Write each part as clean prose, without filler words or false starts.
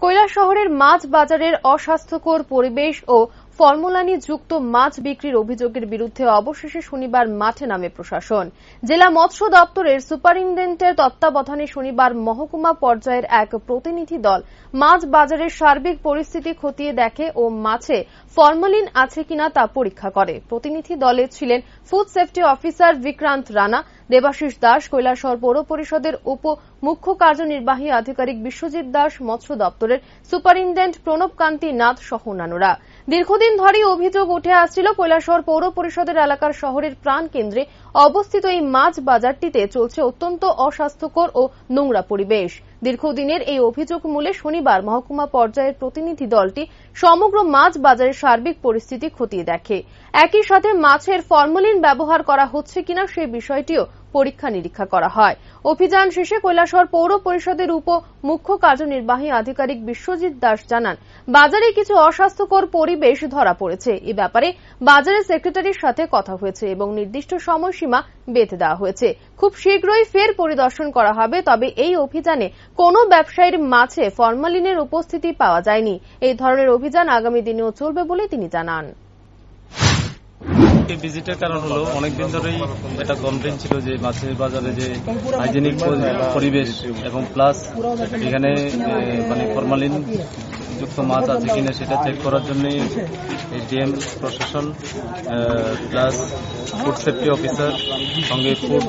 কৈলাসহরের মাছ বাজারের অস্বাস্থ্যকর পরিবেশ ও ফর্মুলানি যুক্ত মাছ বিক্রির অভিযোগের বিরুদ্ধে অবশেষে শনিবার মাঠে নামে প্রশাসন। জেলা মৎস্য দপ্তরের সুপারিনটেন্ডেন্টের তত্ত্বাবধানে শনিবার মহকুমা পর্যায়ের এক প্রতিনিধি দল মাছ বাজারের সার্বিক পরিস্থিতি খতিয়ে দেখে ও মাছে ফরমালিন আছে কিনা তা পরীক্ষা করে। প্রতিনিধি দলে ছিলেন food safety officer Vikrant Rana, Debashis Das, Kailashahar পৌর পরিষদের উপ মুখ্য কার্যনির্বাহী আধিকারিক বিশ্বজিৎ দাস, মৎস্য দপ্তরের সুপারিনটেন্ডেন্ট প্রণব কান্তি নাথ সহ অন্যান্যরা। দীর্ঘদিন ধরেই অভিযোগ উঠে আসছিল কৈলাসহর পৌর পরিষদের এলাকার শহরের প্রাণকেন্দ্রে অবস্থিত এই মাছ বাজারটিতে চলছে অত্যন্ত অস্বাস্থ্যকর ও নোংরা পরিবেশ। দীর্ঘদিনের এই অভিযোগ মূলে শনিবার মহকুমা পর্যায়ের প্রতিনিধি দলটি সমগ্র মাছ বাজারের সার্বিক পরিস্থিতি খতিয়ে দেখে। একই সাথে মাছের ফরমালিন ব্যবহার করা হচ্ছে কিনা সে বিষয়টিও পরীক্ষা নিরীক্ষা করা হয়। অভিযান শেষে কৈলাসহর পৌর পরিষদের উপ মুখ্য কার্যনির্বাহী আধিকারিক বিশ্বজিৎ দাস জানান, বাজারে কিছু অস্বাস্থ্যকর পরিবেশ ধরা পড়েছে। এ ব্যাপারে বাজারের সেক্রেটারির সাথে কথা হয়েছে এবং নির্দিষ্ট সময়সীমা বেঁধে দেওয়া হয়েছে। খুব শীঘ্রই ফের পরিদর্শন করা হবে। তবে এই অভিযানে কোনো ব্যবসায়ীর মাছে ফরমালিনের উপস্থিতি পাওয়া যায়নি। এই ধরনের অভিযান আগামী দিনেও চলবে বলে তিনি জানান। ভিজিটের কারণ হলো অনেকদিন ধরেই একটা কমপ্লেন ছিল যে মাছের বাজারে যে হাইজেনিক পরিবেশ এবং প্লাস এখানে মানে ফরমালিন যুক্ত মাছ আছে কিনা সেটা চেক করার জন্য এসডিএম প্রশাসন প্লাস ফুড সেফটি অফিসার সঙ্গে ফুড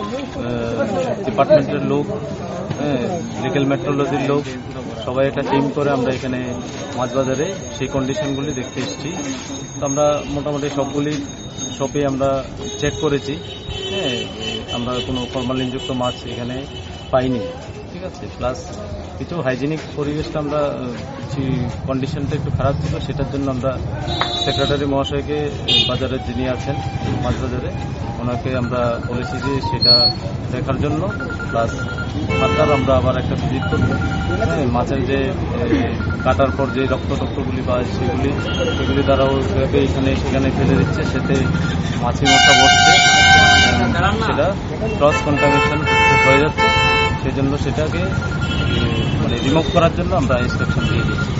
ডিপার্টমেন্টের লোক, লিগ্যাল মেট্রোলজির লোক সবাই একটা টিম করে আমরা এখানে মাছ বাজারে সেই কন্ডিশনগুলি দেখতে এসেছি। তো আমরা মোটামুটি সবগুলি শপে আমরা চেক করেছি, আমরা কোনো ফরমালিনযুক্ত মাছ এখানে পাইনি, ঠিক আছে। প্লাস কিছু হাইজেনিক পরিবেশটা আমরা কিছু কন্ডিশনটা একটু খারাপ ছিল, সেটার জন্য আমরা সেক্রেটারি মহাশয়কে বাজারে যিনি আছেন মাছ বাজারে ওনাকে আমরা বলেছি যে সেটা দেখার জন্য, প্লাস ফার্দার আমরা আবার একটা ভিজিট করবো। মাছের যে কাটার পর যে রক্তগুলি বা সেগুলি দ্বারাও এখানে সেখানে ফেলে দিচ্ছে, সেতে মাছি মশা বসছে, সেটা ক্রস কন্টামিনেশন হয়ে যাচ্ছে। সেজন্য সেটাকে মানে রিমুভ করার জন্য আমরা ইনস্ট্রাকশন দিয়ে দিচ্ছি।